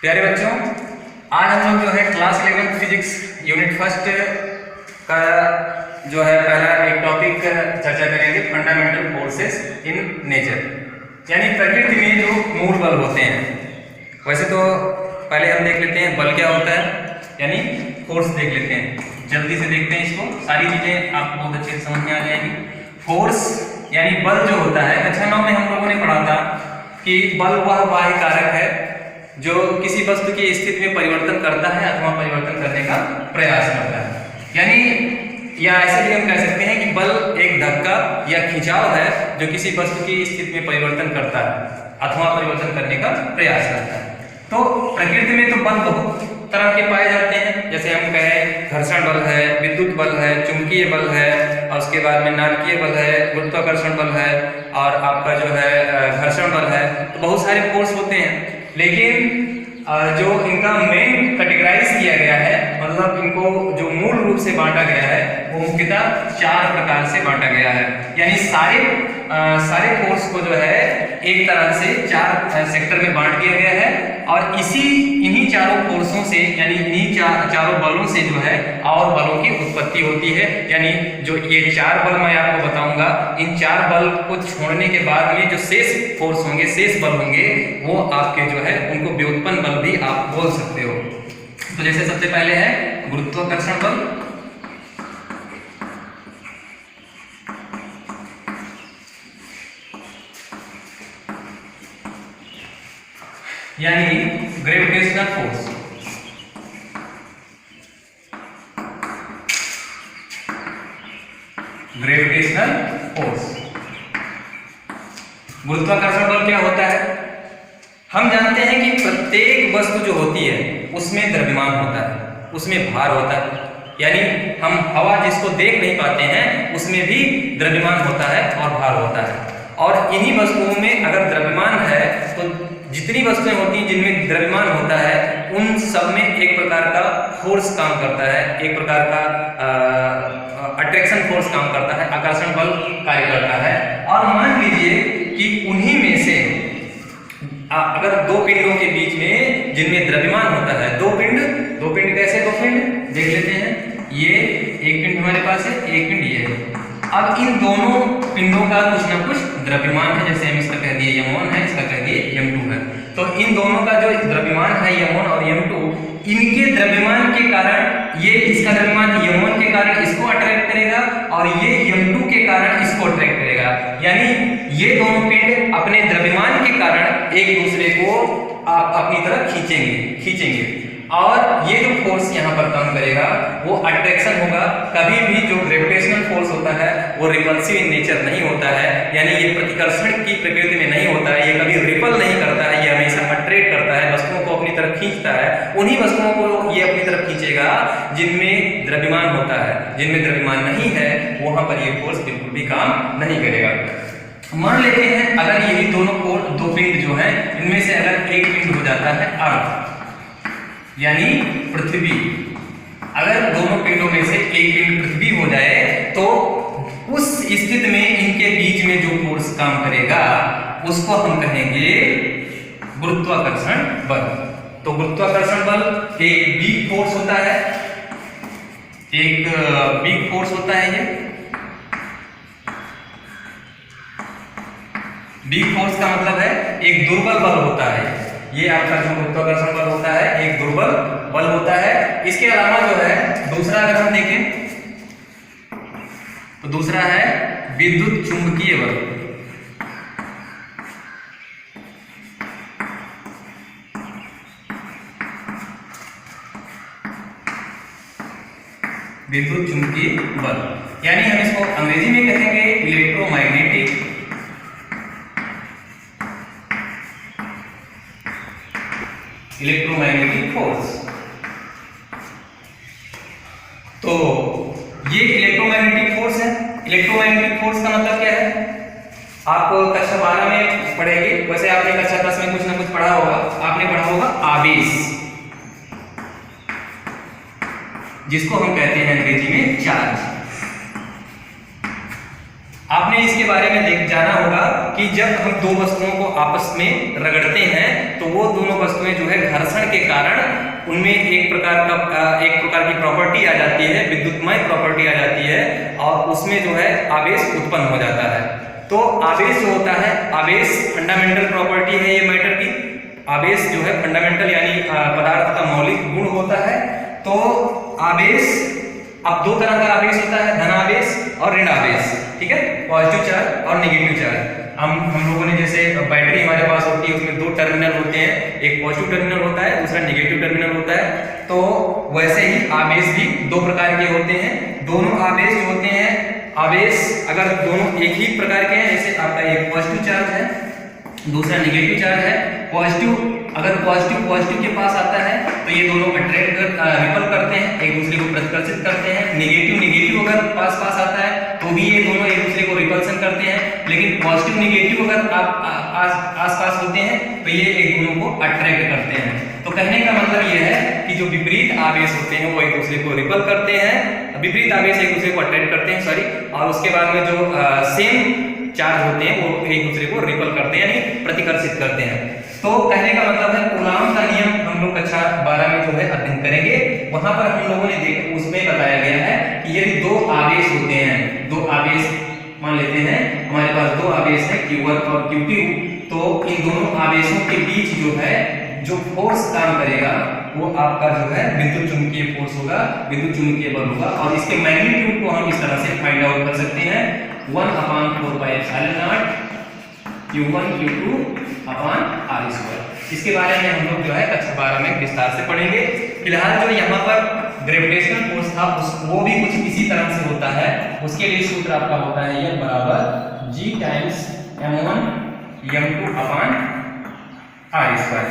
प्यारे बच्चों, आज हम लोग जो है क्लास 11 फिजिक्स यूनिट फर्स्ट का जो है पहला एक टॉपिक चर्चा करेंगे, फंडामेंटल फोर्सेस इन नेचर, यानी प्रकृति में जो मूल बल होते हैं। वैसे तो पहले हम देख लेते हैं बल क्या होता है, यानी फोर्स देख लेते हैं। जल्दी से देखते हैं इसको, सारी चीजें आपको बहुत अच्छे से समझ में आ जाएगी। फोर्स यानी बल जो होता है, कक्षा 9 में हम लोगों ने पढ़ा था कि बल वह बाह्य कारक है जो किसी वस्तु की स्थिति में परिवर्तन करता है अथवा परिवर्तन करने का प्रयास करता है। यानी या ऐसे भी हम कह सकते हैं कि बल एक धक्का या खिंचाव है जो किसी वस्तु की स्थिति में परिवर्तन करता है अथवा परिवर्तन करने का प्रयास करता है। तो प्रकृति में तो बल बहुत तरह के पाए जाते हैं, जैसे हम कहें घर्षण बल है, विद्युत बल है, चुंबकीय बल है, और उसके बाद में नाभिकीय बल है, गुरुत्वाकर्षण बल है, और आपका जो है घर्षण बल है। तो बहुत सारे फोर्स होते हैं, लेकिन जो इनका मेन कैटेगराइज किया गया है, मतलब इनको जो मूल रूप से बांटा गया है, वो मुख्यतः 4 प्रकार से बांटा गया है। यानी सारे फोर्स को जो है एक तरह से 4 सेक्टर में बांट दिया गया है, और इन्हीं चारों फोर्सों से, यानी इन्हीं चारों बलों से जो है और बलों की उत्पत्ति होती है। यानी जो ये 4 बल मैं आपको बताऊंगा, इन 4 बल को छोड़ने के बाद में जो शेष फोर्स होंगे, शेष बल होंगे, वो आपके जो है उनको व्युत्पन्न बल भी आप बोल सकते हो। तो जैसे सबसे पहले है गुरुत्वाकर्षण बल, यानी ग्रेविटेशनल फोर्स। ग्रेविटेशनल फोर्स, गुरुत्वाकर्षण बल क्या होता है? हम जानते हैं कि प्रत्येक वस्तु जो होती है उसमें द्रव्यमान होता है, उसमें भार होता है। यानी हम हवा जिसको देख नहीं पाते हैं उसमें भी द्रव्यमान होता है और भार होता है। और इन्हीं वस्तुओं में अगर द्रव्यमान है तो जितनी वस्तुएं होती हैं जिनमें द्रव्यमान होता है, उन सब में एक प्रकार का फोर्स काम करता है, एक प्रकार का अट्रैक्शन फोर्स काम करता है, आकर्षण बल कार्य करता है। और मान लीजिए कि उन्हीं में से अगर 2 पिंडों के बीच में जिनमें द्रव्यमान होता है, दो पिंड कैसे 2 पिंड देख लेते हैं। ये एक पिंड हमारे पास है, एक पिंड ये है। अब इन दोनों पिंडों का कुछ ना कुछ द्रव्यमान है, जैसे हम इसका कह दिए m1 है, इसका कह दिए m2 है। तो इन दोनों का जो द्रव्यमान है m1 और m2, इनके द्रव्यमान के कारण ये इसका द्रव्यमान m1 के कारण इसको अट्रैक्ट करेगा और ये m2 के कारण इसको अट्रैक्ट करेगा। यानी ये दोनों पिंड अपने द्रव्यमान के कारण एक दूसरे को अपनी तरफ खींचेंगे और ये जो फोर्स यहाँ पर काम करेगा वो अट्रैक्शन होगा। कभी भी जो ग्रेविटेशनल फोर्स होता है वो रिपल्सिव इन नेचर नहीं होता है, यानी ये प्रतिकर्षण की प्रकृति में नहीं होता है, ये कभी रिपल नहीं करता है, ये हमेशा अट्रैक्ट करता है, वस्तुओं को अपनी तरफ खींचता है। उन्हीं वस्तुओं को ये अपनी तरफ खींचेगा जिनमें द्रव्यमान होता है। जिनमें द्रव्यमान नहीं है वहां पर ये फोर्स बिल्कुल भी काम नहीं करेगा। मान लेते हैं अगर यही दो पिंड जो है, इनमें से अगर एक पिंड हो जाता है अर्थ यानी पृथ्वी, अगर दोनों पिंडों में से एक पिंड पृथ्वी हो जाए तो उस स्थिति में इनके बीच में जो फोर्स काम करेगा उसको हम कहेंगे गुरुत्वाकर्षण बल। तो गुरुत्वाकर्षण बल एक वीक फोर्स होता है, एक वीक फोर्स होता है। ये वीक फोर्स का मतलब है एक दुर्बल बल होता है। ये आपका जो गुरुत्वाकर्षण बल होता है एक दुर्बल बल होता है। इसके अलावा जो है दूसरा अगर हम देखें तो दूसरा है विद्युत चुंबकीय बल। विद्युत चुंबकीय बल, यानी हम इसको अंग्रेजी में कहेंगे इलेक्ट्रोमैग्नेटिक फोर्स। तो ये इलेक्ट्रोमैग्नेटिक फोर्स है। इलेक्ट्रोमैग्नेटिक फोर्स का मतलब क्या है? आप कक्षा 12 में पढ़ेंगे, वैसे आपने कक्षा 10 में कुछ ना कुछ पढ़ा होगा। आपने पढ़ा होगा आवेश, जिसको हम कहते हैं अंग्रेजी में चार्ज। आपने इसके बारे में जाना होगा कि जब हम दो वस्तुओं को आपस में रगड़ते हैं तो वो दोनों वस्तुएं जो है घर्षण के कारण उनमें एक प्रकार की प्रॉपर्टी आ जाती है, विद्युतमय प्रॉपर्टी आ जाती है और उसमें जो है आवेश उत्पन्न हो जाता है। तो आवेश जो होता है, आवेश फंडामेंटल प्रॉपर्टी है ये मैटर की। आवेश जो है फंडामेंटल यानी पदार्थ का मौलिक गुण होता है। तो आवेश, अब दो तरह का आवेश होता है, धन आवेश और ऋण आवेश, ठीक है, पॉजिटिव चार्ज और नेगेटिव चार्ज। हम लोगों ने जैसे बैटरी हमारे पास होती है, उसमें दो टर्मिनल होते हैं, एक पॉजिटिव टर्मिनल होता है, दूसरा नेगेटिव टर्मिनल होता है। तो वैसे ही आवेश भी दो प्रकार के होते हैं। दोनों आवेश जो होते हैं, आवेश अगर दोनों एक ही प्रकार के हैं, जैसे आपका एक पॉजिटिव चार्ज है, दूसरा नेगेटिव चार्ज है। पॉजिटिव अगर पॉजिटिव के पास आता है तो ये दोनों अट्रैक्ट रिपल करते हैं, एक दूसरे को प्रतिकर्षित करते हैं। नेगेटिव अगर पास आता है तो भी ये दोनों एक दूसरे को रिपल्सन करते हैं। लेकिन पॉजिटिव नेगेटिव अगर आस-पास होते हैं तो ये एक दोनों को अट्रैक्ट करते हैं। तो कहने का मतलब ये है कि जो विपरीत आवेश होते हैं वो एक दूसरे को रिपल करते हैं, विपरीत आवेश एक दूसरे को अट्रैक्ट करते हैं, सॉरी, और उसके बाद में जो सेम चार्ज होते हैं वो एक दूसरे को रिपल करते हैं यानी प्रतिकर्षित करते हैं। तो कहने का मतलब है कूलाम का नियम हम लोग कक्षा 12 में जो है अध्ययन करेंगे। वहां पर हम लोगों ने देखा, उसमें बताया गया है कि यदि दो आवेश होते हैं, दो आवेश मान लेते हैं हमारे पास दो आवेश है Q1 और Q2, तो इन दोनों आवेशों के बीच जो है जो फोर्स काम करेगा वो आपका जो है विद्युत चुंबकीय फोर्स होगा, विद्युत चुंबकीय बल होगा। और इसके मैग्नीट्यूड को हम इस तरह से फाइंड आउट कर सकते हैं, 1/4πε0 Q1 Q2 अपॉन r²। इसके बारे में हम लोग जो है कक्षा 12 में विस्तार से पढ़ेंगे। फिलहाल जो यहाँ पर ग्रेविटेशनल फोर्स था वो भी कुछ इसी तरह से होता है। उसके लिए सूत्र आपका होता है यह बराबर G times m1 m2 upon r²।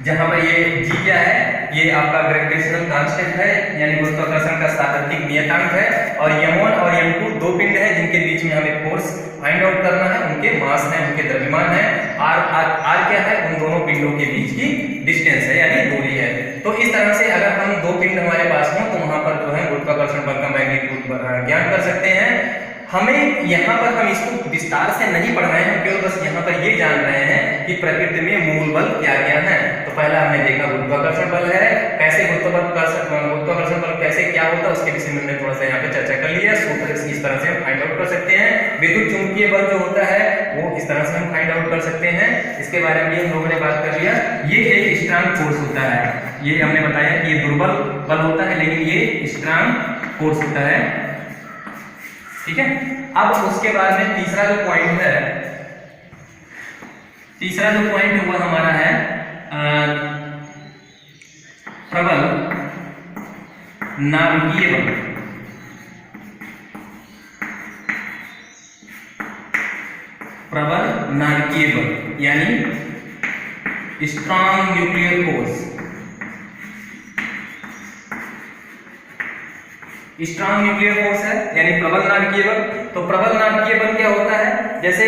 जहां पर ये G क्या है, ये आपका ग्रेविटेशनल कांस्टेंट है यानी गुरुत्वाकर्षण का सापेक्षिक नियतांक है। और m1 और m2 दो पिंड है जिनके बीच में हमें फोर्स फाइंड आउट करना है, उनके मास है, उनके द्रव्यमान है। r क्या है, उन दोनों पिंडों के बीच की डिस्टेंस है यानी दूरी है। तो इस तरह से अगर हम दो पिंड हमारे पास हों तो वहां पर जो है गुरुत्वाकर्षण बल का मैग्नीट्यूड ज्ञात कर सकते हैं। हमें यहाँ पर हम इसको विस्तार से नहीं पढ़ रहे हैं, केवल बस यहाँ पर ये जान रहे हैं कि प्रकृति में मूल बल क्या क्या है। तो पहला हमने देखा गुरुत्वाकर्षण बल है, कैसे गुरुत्वाकर्षण बल कैसे क्या होता है उसके विषय में हमने थोड़ा सा यहाँ पे चर्चा कर लिया। सूत्र इस तरह से हम फाइंड आउट कर सकते हैं। विद्युत चुंबकीय बल जो होता है वो इस तरह से हम फाइंड आउट कर सकते हैं। इसके बारे में हम लोगों ने बात कर लिया। ये एक स्ट्रांग फोर्स होता है, ये हमने बताया कि ये दुर्बल बल होता है लेकिन ये स्ट्रांग फोर्स होता है, ठीक है। अब उसके बाद में तीसरा जो पॉइंट है, तीसरा जो पॉइंट हुआ हमारा है प्रबल नाभिकीय बल। प्रबल नाभिकीय बल यानी strong nuclear force. Strong nuclear force है यानी प्रबल नाभिकीय बल। तो प्रबल नाभिकीय बल क्या होता है, जैसे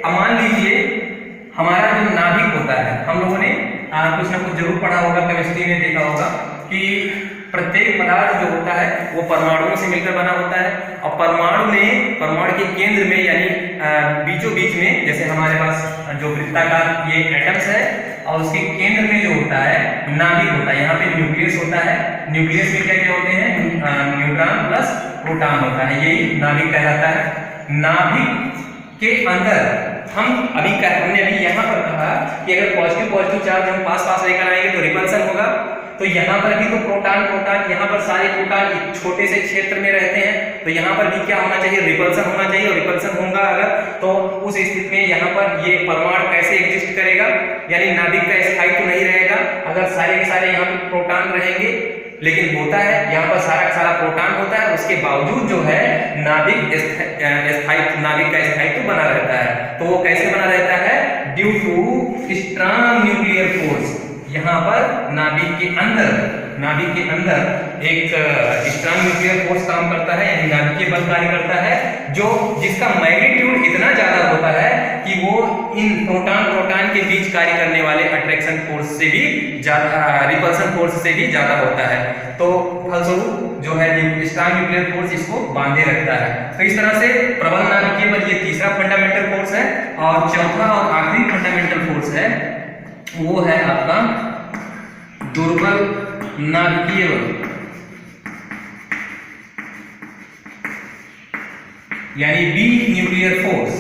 मान लीजिए हमारा जो नाभिक होता है, हम लोगों ने कुछ ना कुछ जरूर पढ़ा होगा, केमिस्ट्री में देखा होगा कि प्रत्येक पदार्थ जो होता है वो परमाणुओं से मिलकर बना होता है। और परमाणु के केंद्र में यानी बीचों बीच में, जैसे हमारे पास जो वृत्ताकार ये एटम्स है और उसके केंद्र में जो होता है नाभिक होता है। यहाँ पे न्यूक्लियस होता है, न्यूक्लियस में क्या क्या होते हैं, न्यूट्रॉन प्लस प्रोटॉन होता है, यही नाभिक कहलाता है। नाभिक के अंदर हमने अभी यहाँ पर कहा कि अगर पॉजिटिव चार्ज हम पास लेकर आएंगे तो रिपल्सन होगा। तो यहाँ पर भी तो प्रोटॉन यहाँ पर सारे प्रोटॉन एक छोटे से क्षेत्र में रहते हैं, तो यहाँ पर भी क्या होना चाहिए, रिपल्सन होना चाहिए। और रिपल्सन होगा अगर तो उस स्थिति में यहाँ पर ये परमाणु कैसे एग्जिस्ट करेगा, यानी नाभिक का स्थायित्व नहीं रहेगा अगर सारे के सारे यहाँ पे प्रोटॉन रहेंगे। लेकिन होता है यहाँ पर सारा का सारा प्रोटॉन होता है, उसके बावजूद जो है नाभिक का स्थायित्व बना रहता है। तो वो कैसे बना रहता है, due to strong nuclear force. यहाँ पर नाभिक के अंदर नाभिक के अंदर एक स्ट्रांग न्यूक्लियर फोर्स काम करता है, यानी नाभिकीय बल कार्य करता है, जो जिसका मैग्नीट्यूड इतना ज्यादा होता है कि वो इन प्रोटॉन के बीच कार्य करने वाले अट्रैक्शन फोर्स से भी ज्यादा, रिपल्सन फोर्स से भी ज्यादा होता है। तो फलस्वरूप जो है स्ट्रांग न्यूक्लियर फोर्स इसको बांधे रखता है। तो इस तरह से प्रबल नाभिकीय बल ये तीसरा फंडामेंटल फोर्स है, और चौथा और आखिरी फंडामेंटल फोर्स है वो है आपका दुर्बल नाभिकीय बल, यानी weak nuclear force.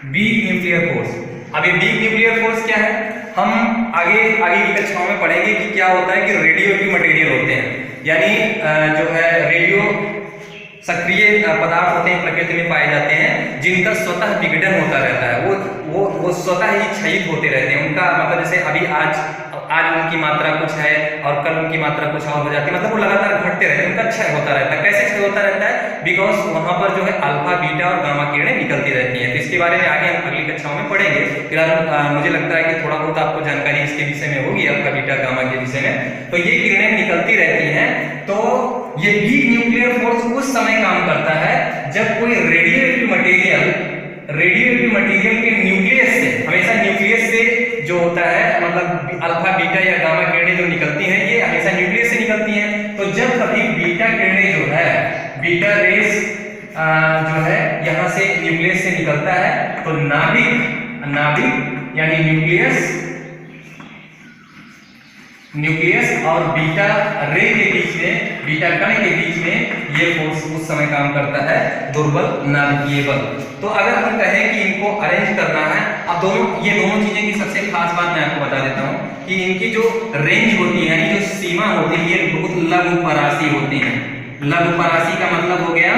Weak nuclear force, अब ये वीक न्यूक्लियर फोर्स क्या है, हम आगे की कक्षाओं में पढ़ेंगे कि क्या होता है कि रेडियो एक्टिव मटेरियल होते हैं, यानी जो है रेडियो सक्रिय पदार्थ होते हैं, प्रकृति में पाए जाते हैं, जिनका स्वतः विघटन होता रहता है, वो स्वतः ही क्षयित होते रहते हैं। उनका मतलब जैसे अभी आज उनकी मात्रा कुछ है और कल उनकी मात्रा कुछ और हो जाती है, मतलब वो लगातार घटते रहते हैं, उनका क्षय होता रहता है। कैसे क्षय होता रहता है? बिकॉज वहां पर जो है अल्फा बीटा और गामा किरणें निकलती रहती हैं। तो इसके बारे में आगे हम अगली कक्षाओं में पढ़ेंगे। फिलहाल मुझे लगता है कि थोड़ा बहुत आपको जानकारी इसके विषय में होगी, अल्फा बीटा गामा के विषय में। तो ये किरणें निकलती रहती हैं। तो ये वीक न्यूक्लियर फोर्स उस समय काम करता है जब कोई रेडियोएक्टिव मटेरियल के न्यूक्लियस से, हमेशा न्यूक्लियस से जो होता है, मतलब अल्फा बीटा या गामा किरणें जो निकलती हैं ये हमेशा न्यूक्लियस से निकलती हैं। तो जब कभी बीटा किरणें जो है, बीटा रेस जो है यहाँ से न्यूक्लियस से निकलता है, तो नाभिक यानी न्यूक्लियस और बीटा रे के बीच में, बीटा कण के बीच में ये फोर्स उस समय काम करता है, दुर्बल नाभिकीय बल। तो अगर हम कहें कि इनको अरेंज करना है, अब ये दोनों चीजें की सबसे खास बात मैं आपको बता देता हूं कि इनकी जो रेंज होती है, यानी जो सीमा होती है, ये बहुत लघुपरासी होती है। लघुपरासी का मतलब हो गया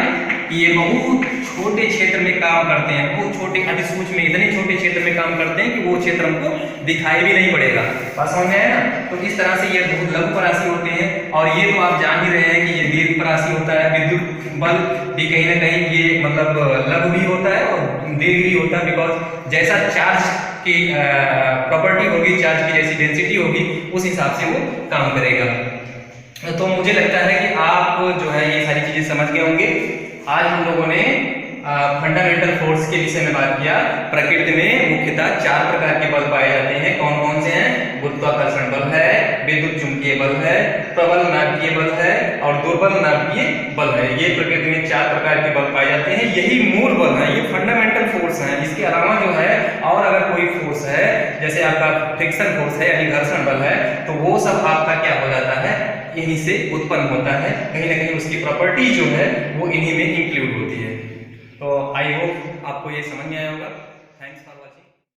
कि ये बहुत छोटे क्षेत्र में काम करते हैं, बहुत छोटे अति सूक्ष्म, इतने छोटे क्षेत्र में काम करते हैं कि वो क्षेत्र हमको दिखाई भी नहीं पड़ेगा। बात समझ में आया ना? तो इस तरह से ये बहुत लघुपरासी होते हैं। और ये तो आप जान ही रहे हैं कि ये दीर्घपरासी होता है। विद्युत बल भी कहीं ना कहीं ये मतलब लघु भी होता है और दीर्घ भी होता है, बिकॉज जैसा चार्ज की प्रॉपर्टी होगी, चार्ज की जैसी डेंसिटी होगी, उस हिसाब से वो काम करेगा। तो मुझे लगता है कि आप जो है ये सारी चीजें समझ गए होंगे। आज हम लोगों ने फंडामेंटल फोर्स के विषय में बात किया। प्रकृति में मुख्यतः 4 प्रकार के बल पाए जाते हैं। कौन कौन से हैं? गुरुत्वाकर्षण बल है, विद्युत चुंबकीय बल है, प्रबल नाभिकीय बल है और दुर्बल नाभिकीय बल है। ये प्रकृति में 4 प्रकार के बल पाए जाते हैं। यही मूल बल है, ये फंडामेंटल फोर्स है। इसके अलावा जो है और अगर कोई फोर्स है, जैसे आपका फ्रिक्शन फोर्स है यानी घर्षण बल है, तो वो सब आपका क्या हो जाता है, यहीं से उत्पन्न होता है। कहीं ना कहीं उसकी प्रॉपर्टी जो है वो इन्हीं में इंक्लूड होती है। तो आई होप आपको ये समझ में आया होगा।